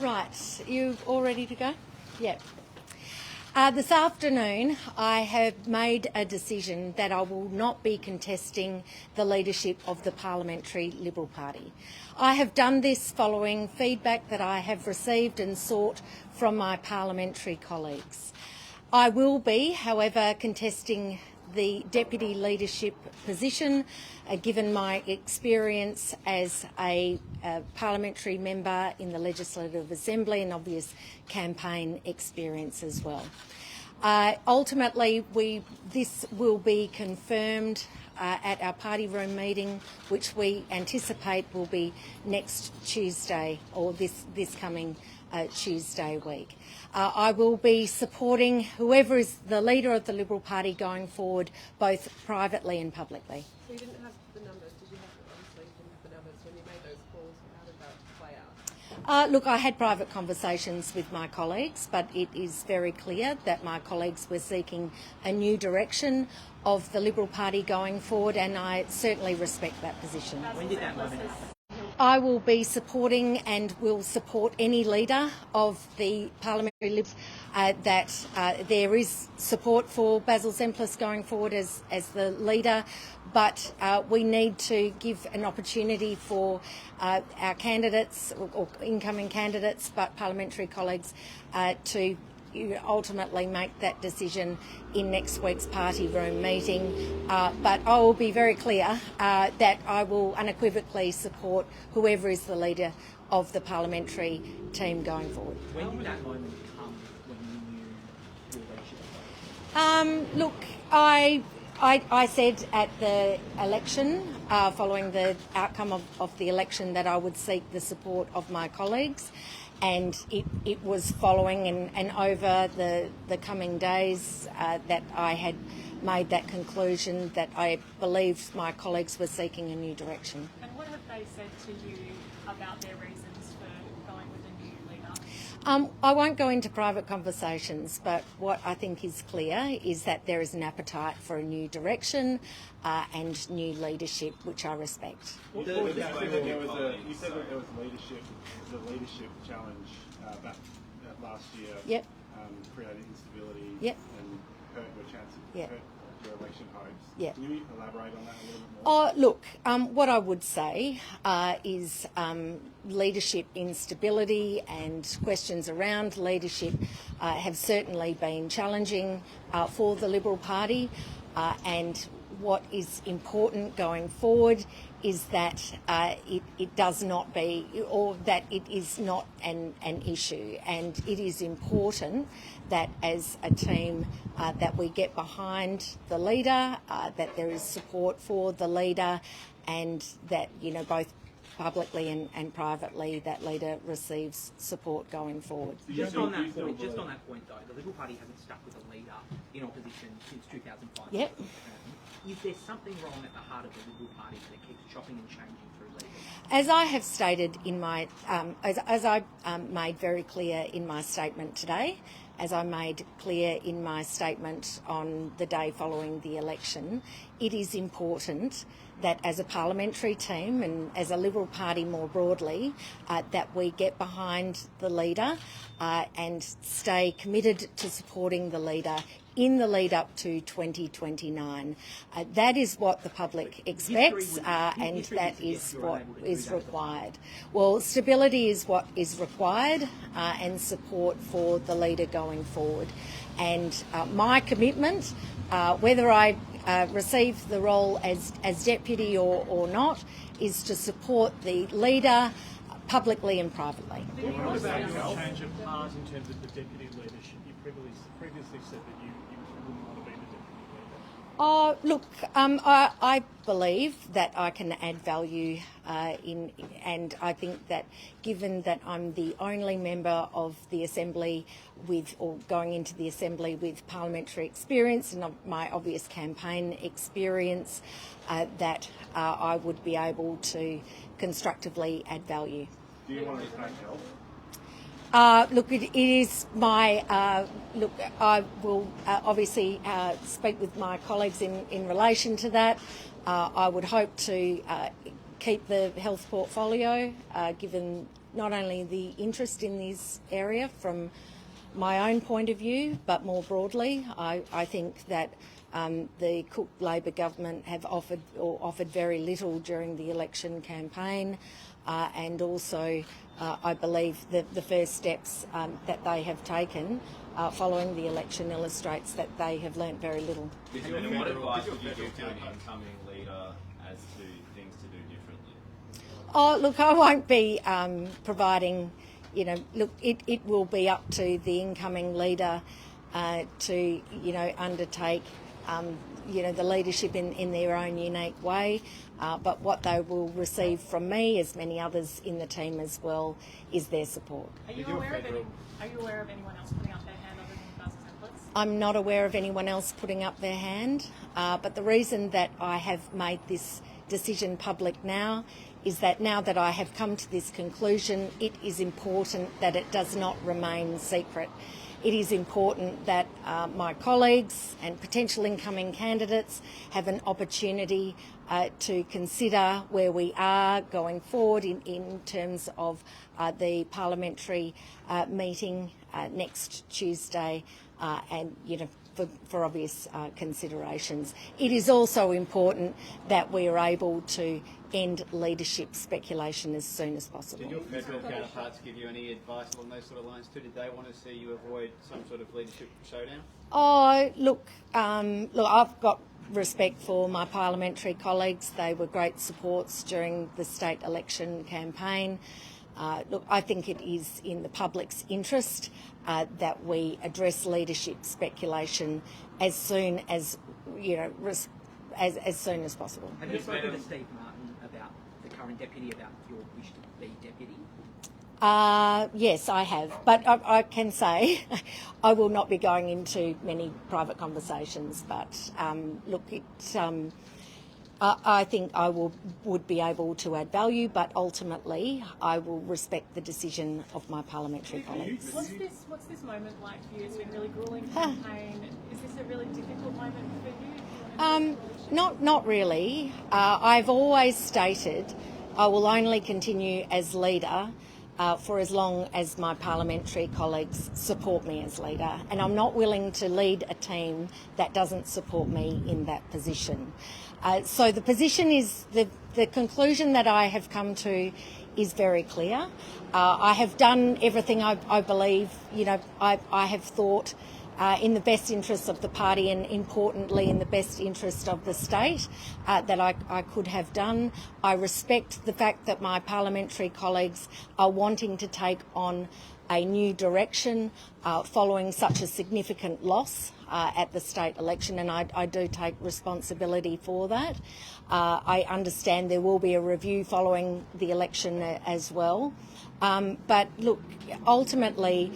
Right, you all ready to go? Yep. This afternoon, I have made a decision that I will not be contesting the leadership of the Parliamentary Liberal Party. I have done this following feedback that I have received and sought from my parliamentary colleagues. I will be, however, contesting the deputy leadership position, given my experience as a parliamentary member in the Legislative Assembly and obvious campaign experience as well. Ultimately, this will be confirmed at our party room meeting, which we anticipate will be next Tuesday or this coming Tuesday week. I will be supporting whoever is the leader of the Liberal Party going forward, both privately and publicly. So you didn't have the numbers, did you have them? Obviously you didn't have the numbers when you made those calls. How did that play out? Look, I had private conversations with my colleagues, but it is very clear that my colleagues were seeking a new direction of the Liberal Party going forward, and I certainly respect that position. When did that moment happen? I will be supporting and will support any leader of the Parliamentary Libs that there is support for Basil Zempilas going forward as the leader, but we need to give an opportunity for our candidates or incoming candidates, but parliamentary colleagues to ultimately make that decision in next week's party room meeting. But I will be very clear that I will unequivocally support whoever is the leader of the parliamentary team going forward. When did that moment come when you knew your leadership? Look, I said at the election, following the outcome of the election, that I would seek the support of my colleagues. And it was following and over the coming days that I had made that conclusion that I believed my colleagues were seeking a new direction. And what have they said to you about their reasons for going with a new leader? I won't go into private conversations, but what I think is clear is that there is an appetite for a new direction and new leadership, which I respect. You said that there was leadership, the leadership challenge back last year. Yep. Created instability. Yep. And hurt your chances. Yep. Hurt your election hopes. Yep. Can you elaborate on that a little bit more? Look, what I would say is leadership instability and questions around leadership have certainly been challenging for the Liberal Party, and what is important going forward is that it does not be, or that it is not an issue, and it is important that as a team that we get behind the leader, that there is support for the leader, and that, you know, both publicly and privately, that leader receives support going forward. Just on that point, though, the Liberal Party hasn't stuck with a leader in opposition since 2005. Yep. Is there something wrong at the heart of the Liberal Party that keeps chopping and changing through leaders? As I have stated in my, as I made very clear in my statement today, as I made clear in my statement on the day following the election, it is important that as a parliamentary team and as a Liberal Party more broadly, that we get behind the leader and stay committed to supporting the leader in the lead up to 2029. That is what the public expects, and that is what is required. Well, stability is what is required, and support for the leader going forward. And my commitment, whether I receive the role as deputy or not, is to support the leader publicly and privately. What about your change of heart in terms of the deputy leadership? You previously said that you wouldn't want to be the deputy leader. Look, I believe that I can add value and I think that given that I'm the only member of the Assembly going into the Assembly with parliamentary experience and my obvious campaign experience, that I would be able to constructively add value. Do you want to take help? Look, it is my look. I will obviously speak with my colleagues in relation to that. I would hope to keep the health portfolio, given not only the interest in this area from my own point of view, but more broadly, I think that the Cook Labor government have offered very little during the election campaign, and also I believe that the first steps that they have taken following the election illustrates that they have learnt very little. And what advice would you give to an incoming leader as to things to do differently? Oh, look, I won't be providing, look, it will be up to the incoming leader to, undertake, the leadership in their own unique way. But what they will receive from me, as many others in the team as well, is their support. Are you aware of anyone else putting up their hand other than Buzz Templates? I'm not aware of anyone else putting up their hand, but the reason that I have made this decision public now is that now that I have come to this conclusion, it is important that it does not remain secret. It is important that my colleagues and potential incoming candidates have an opportunity to consider where we are going forward in terms of the parliamentary meeting next Tuesday, and for obvious considerations. It is also important that we are able to end leadership speculation as soon as possible. Did your federal counterparts give you any advice along those sort of lines too? Did they want to see you avoid some sort of leadership showdown? Oh, look, I've got respect for my parliamentary colleagues. They were great supports during the state election campaign. Look, I think it is in the public's interest that we address leadership speculation as soon as, as soon as possible. Have you spoken to Steve Martin about the current deputy, about your wish to be deputy? Yes, I have. But I can say I will not be going into many private conversations. But look, I think I would be able to add value, but ultimately I will respect the decision of my parliamentary colleagues. What's this moment like for you? It's been a really gruelling campaign. Is this a really difficult moment for you? Not really. I've always stated I will only continue as leader for as long as my parliamentary colleagues support me as leader, and I'm not willing to lead a team that doesn't support me in that position. So the position is, the conclusion that I have come to is very clear. I have done everything I believe, I have thought in the best interests of the party, and importantly in the best interest of the state, that I could have done. I respect the fact that my parliamentary colleagues are wanting to take on a new direction following such a significant loss at the state election, and I do take responsibility for that. I understand there will be a review following the election as well. But look, ultimately,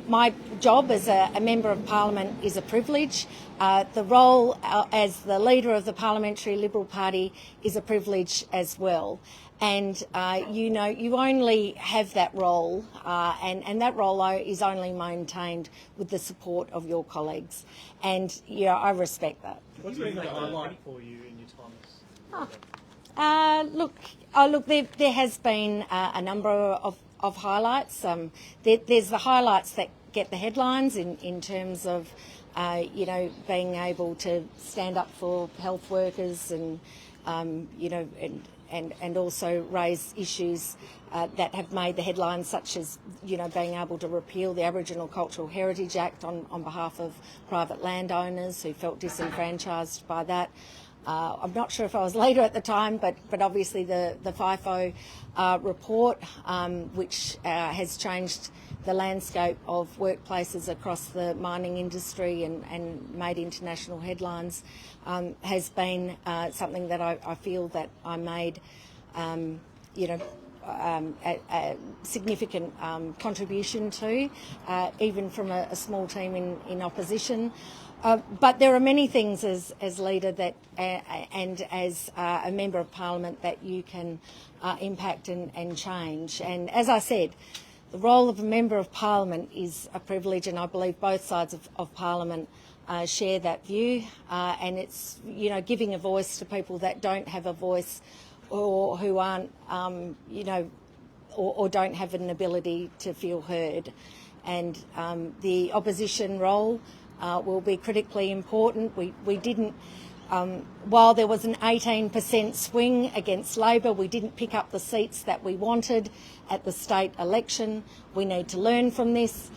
my job as a Member of Parliament is a privilege. The role as the leader of the Parliamentary Liberal Party is a privilege as well. And, you only have that role, and that role is only maintained with the support of your colleagues. And, I respect that. What's been the highlight for you in your time as Look, there has been a number of highlights. There's the highlights that get the headlines in terms of, being able to stand up for health workers and, and also raise issues that have made the headlines, such as, being able to repeal the Aboriginal Cultural Heritage Act on behalf of private landowners who felt disenfranchised by that. I'm not sure if I was later at the time, but obviously the FIFO report, which has changed the landscape of workplaces across the mining industry and made international headlines, has been something that I feel that I made, a significant contribution to, even from a small team in opposition. But there are many things as leader that and as a Member of Parliament that you can impact and change. And as I said, the role of a Member of Parliament is a privilege, and I believe both sides of Parliament share that view. And it's, giving a voice to people that don't have a voice or who aren't, or don't have an ability to feel heard. And the opposition role will be critically important. We didn't, while there was an 18% swing against Labor, we didn't pick up the seats that we wanted at the state election. We need to learn from this.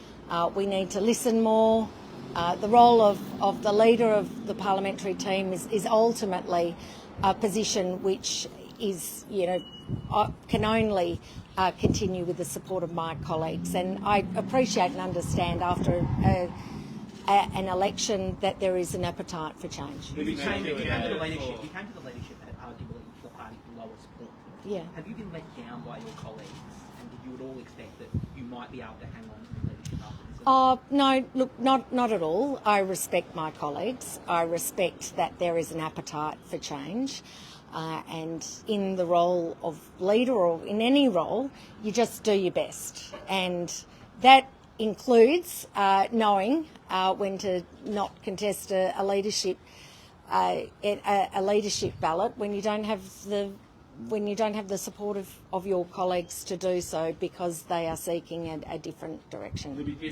We need to listen more. The role of the leader of the parliamentary team is ultimately a position which is, can only continue with the support of my colleagues. And I appreciate and understand after an election that there is an appetite for change. You came to the leadership at arguably the party's lowest point. Yeah. Have you been let down by your colleagues, and did you at all expect that you might be able to hang on to the leadership after this? No, look, not at all. I respect my colleagues. I respect that there is an appetite for change. And in the role of leader, or in any role, you just do your best. And that includes knowing when to not contest a leadership ballot when you don't have the support of your colleagues to do so because they are seeking a different direction. Libby, do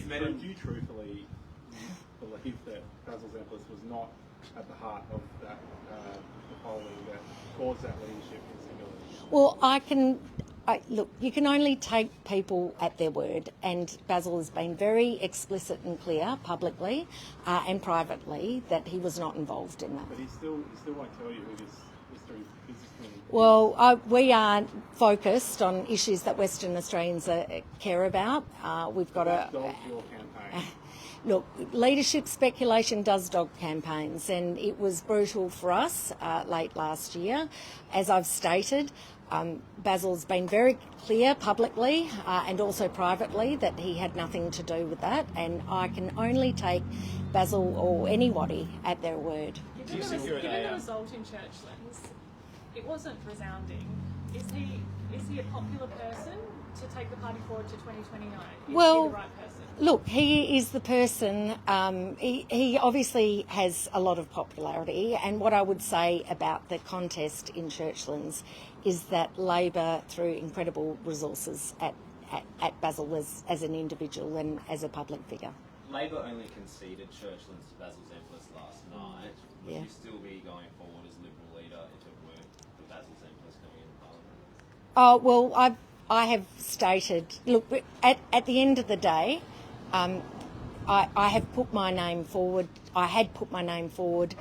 you truthfully believe that Basil Zempilas was not at the heart of that the polling that caused that leadership instability? Well, look, you can only take people at their word, and Basil has been very explicit and clear publicly and privately that he was not involved in that. But he still won't tell you who this mystery businessman is. Well, we are focused on issues that Western Australians care about. We've got That dogged your campaign. Look, leadership speculation does dog campaigns, and it was brutal for us late last year. As I've stated, Basil's been very clear publicly and also privately that he had nothing to do with that, and I can only take Basil or anybody at their word. Given the result in Churchlands, it wasn't resounding. Is he a popular person to take the party forward to 2029? Is he the right person? Look, he is the person, he obviously has a lot of popularity, and what I would say about the contest in Churchlands is that Labor threw incredible resources at Basil as an individual and as a public figure. Labor only conceded Churchlands to Basil Zempilas last night. Would Yeah. you still be going forward as Liberal leader if it weren't for Basil Zempilas coming in Parliament? Well, I have stated, look, at the end of the day, I have put my name forward. I had put my name forward.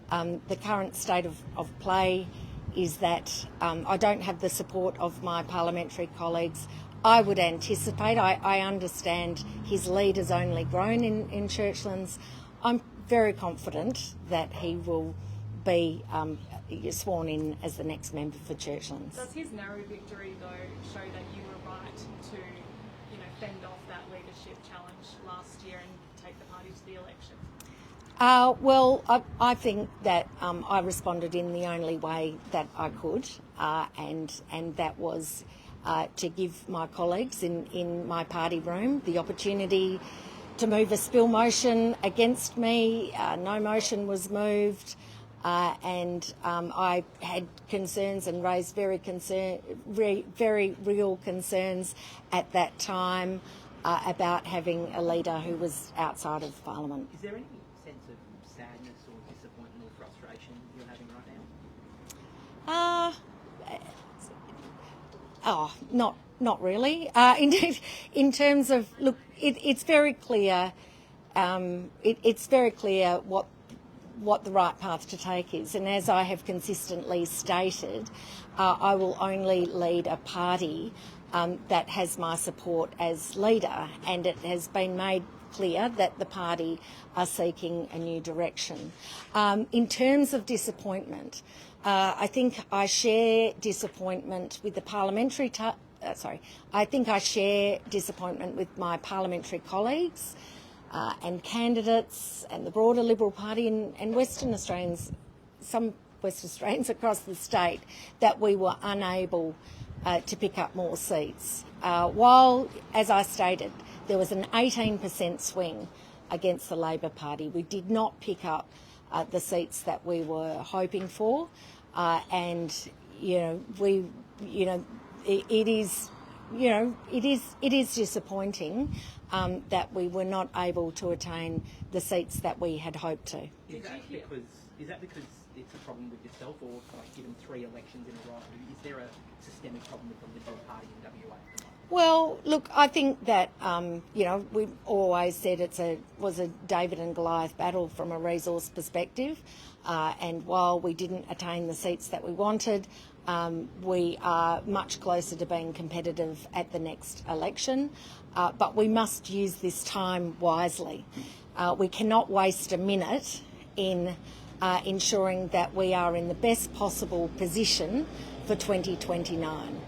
The current state of play is that I don't have the support of my parliamentary colleagues. I would anticipate, I understand his lead has only grown in Churchlands. I'm very confident that he will be sworn in as the next member for Churchlands. Does his narrow victory, though, show that you were right to, fend off that leadership challenge last year and take the party to the election? Well, I think that I responded in the only way that I could, and that was to give my colleagues in my party room the opportunity to move a spill motion against me. No motion was moved, and I had concerns and raised very real concerns at that time about having a leader who was outside of Parliament. Is there any sense of sadness or disappointment or frustration you're having right now? Not really. In terms of, look, it's very clear. It's very clear what the right path to take is, and as I have consistently stated, I will only lead a party that has my support as leader, and it has been made clear that the party are seeking a new direction. In terms of disappointment, I think I share disappointment with the parliamentary. I think I share disappointment with my parliamentary colleagues and candidates and the broader Liberal Party and Western Australians, some Western Australians across the state, that we were unable to pick up more seats. While, as I stated, there was an 18% swing against the Labor Party, we did not pick up the seats that we were hoping for. And, it is, it is disappointing that we were not able to attain the seats that we had hoped to. Is that because it's a problem with yourself, or like given 3 elections in a row, is there a systemic problem with the Liberal Party in WA? Well, look, I think that we've always said was a David and Goliath battle from a resource perspective, and while we didn't attain the seats that we wanted, we are much closer to being competitive at the next election, but we must use this time wisely. We cannot waste a minute in ensuring that we are in the best possible position for 2029.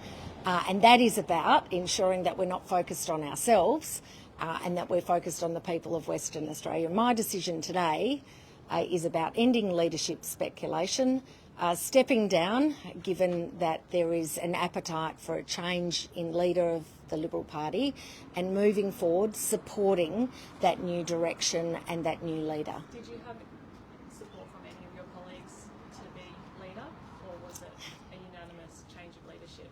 And that is about ensuring that we're not focused on ourselves and that we're focused on the people of Western Australia. My decision today is about ending leadership speculation, stepping down, given that there is an appetite for a change in leader of the Liberal Party, and moving forward, supporting that new direction and that new leader. Did you have support from any of your colleagues to be leader, or was it a unanimous change of leadership?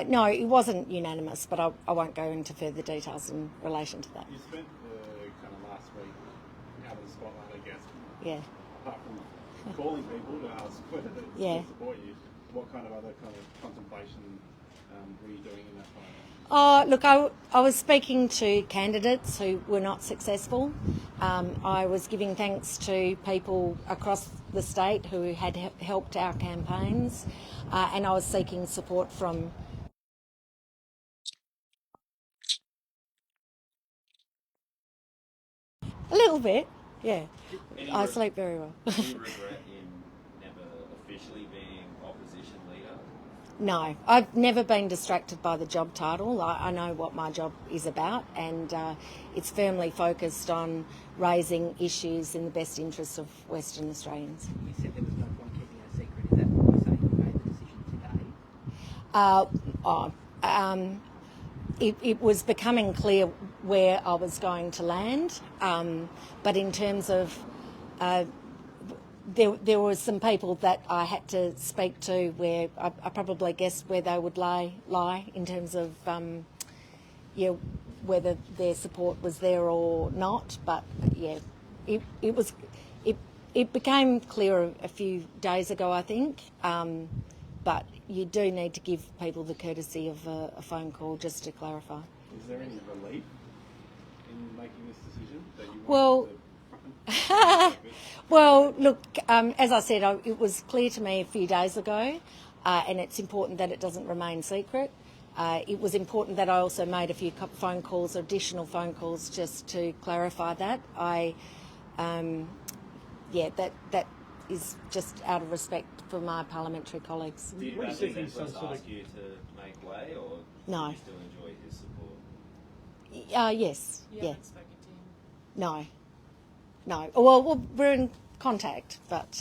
No, it wasn't unanimous, but I won't go into further details in relation to that. You spent kind of last week out of the spotlight, I guess. Yeah. Apart from calling people to ask whether they support you, what kind of other kind of contemplation were you doing in that time? Look, I was speaking to candidates who were not successful. I was giving thanks to people across the state who had helped our campaigns, and I was seeking support from a little bit, yeah. I sleep very well. Do you regret in never officially being opposition leader? No, I've never been distracted by the job title. I know what my job is about, and it's firmly focused on raising issues in the best interests of Western Australians. You said there was no point keeping it a secret. Is that what you're saying? You made the decision today? It was becoming clear where I was going to land, but in terms of there were some people that I had to speak to where I probably guessed where they would lie in terms of whether their support was there or not. But it became clear a few days ago, I think. But you do need to give people the courtesy of a phone call just to clarify. Is there any relief in making this decision that you Well. Well, look, as I said, it was clear to me a few days ago, and it's important that it doesn't remain secret. It was important that I also made a few phone calls, additional phone calls, just to clarify that. That is just out of respect for my parliamentary colleagues. Did Basil Zempilas ask you to make way, or No. do you still enjoy his support? Yes. You Yeah. haven't spoken to him. No. Well, we're in contact, but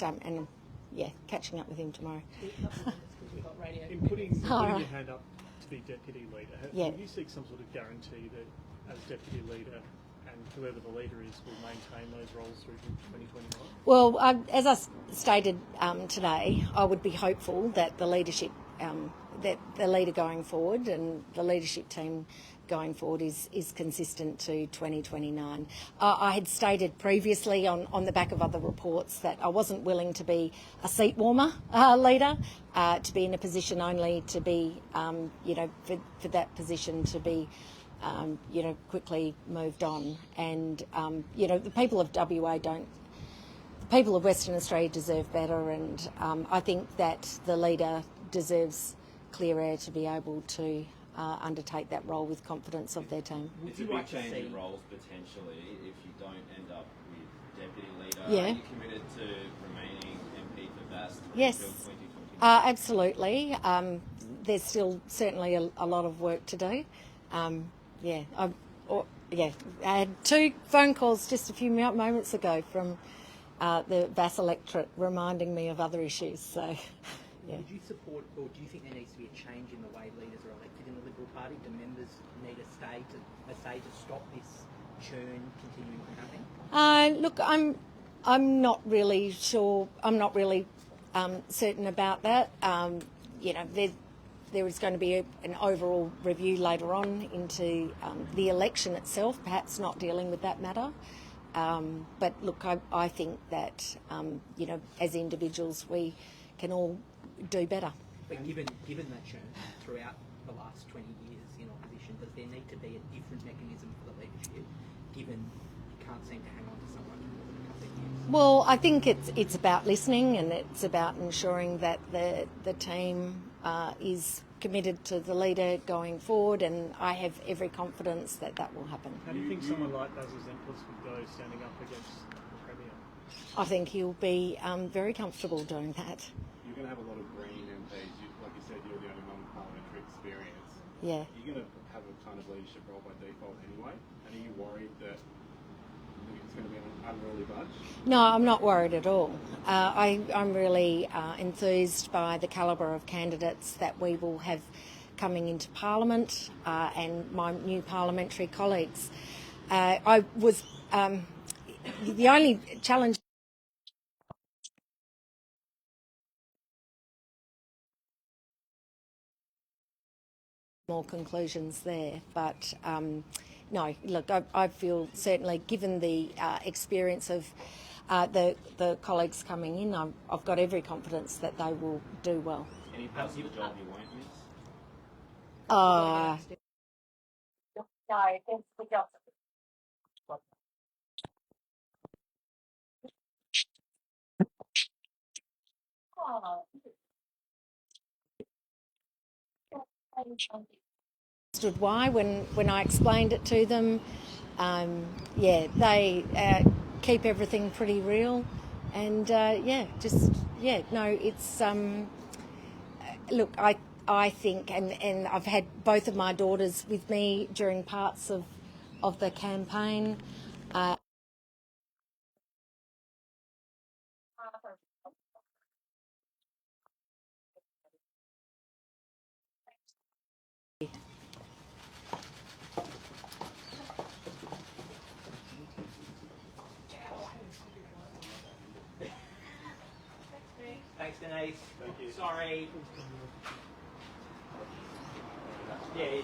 catching up with him tomorrow. In putting Alright. your hand up to be deputy leader, Yeah. do you seek some sort of guarantee that as deputy leader and whoever the leader is will maintain those roles through to 2029? Well, as I stated today, I would be hopeful that the leadership, that the leader going forward and the leadership team going forward is consistent to 2029. I had stated previously on the back of other reports that I wasn't willing to be a seat warmer leader, to be in a position only to be, for that position to be, quickly moved on. And, the people of WA don't, the people of Western Australia deserve better, and I think that the leader deserves clear air to be able to undertake that role with confidence of their team. It's a big change in roles potentially if you don't end up with deputy leader. Yeah. Are you committed to remaining MP for Bass Yes. until 2029? Absolutely. There's still certainly a lot of work to do. I had 2 phone calls just a few moments ago from the Bass electorate reminding me of other issues. So, yeah. Would you support, or do you think there needs to be a change in the way leaders are elected in the Liberal Party? Do members need a say to stop this churn continuing from happening? Look, I'm not really sure. I'm not really certain about that. there is going to be an overall review later on into the election itself, perhaps not dealing with that matter. But look, I think that, as individuals, we can all do better. But given that churn throughout the last 20 years in opposition, does there need to be a different mechanism for the leadership, given you can't seem to hang on to someone for more than a couple of years? Well, I think it's about listening, and it's about ensuring that the team is committed to the leader going forward, and I have every confidence that that will happen. How do you think someone like Basil Zemplis would go standing up against the Premier? I think he'll be very comfortable doing that. You're going to have a lot of Green MPs. Like you said, you're the only one with parliamentary experience. Yeah. You're going to have a kind of leadership role by default anyway. And are you worried that it's going to be an unruly bunch? No, I'm not worried at all. I'm really enthused by the calibre of candidates that we will have coming into Parliament and my new parliamentary colleagues. I was the only challenge. More conclusions there, but no, look, I feel certainly, given the experience of the colleagues coming in, I've got every confidence that they will do well. Any parts of the job you won't miss? No, it's the job. Understood why when I explained it to them. They keep everything pretty real, and it's look, I think, and I've had both of my daughters with me during parts of the campaign. Thanks, Denise. Thank you. Sorry. Yeah.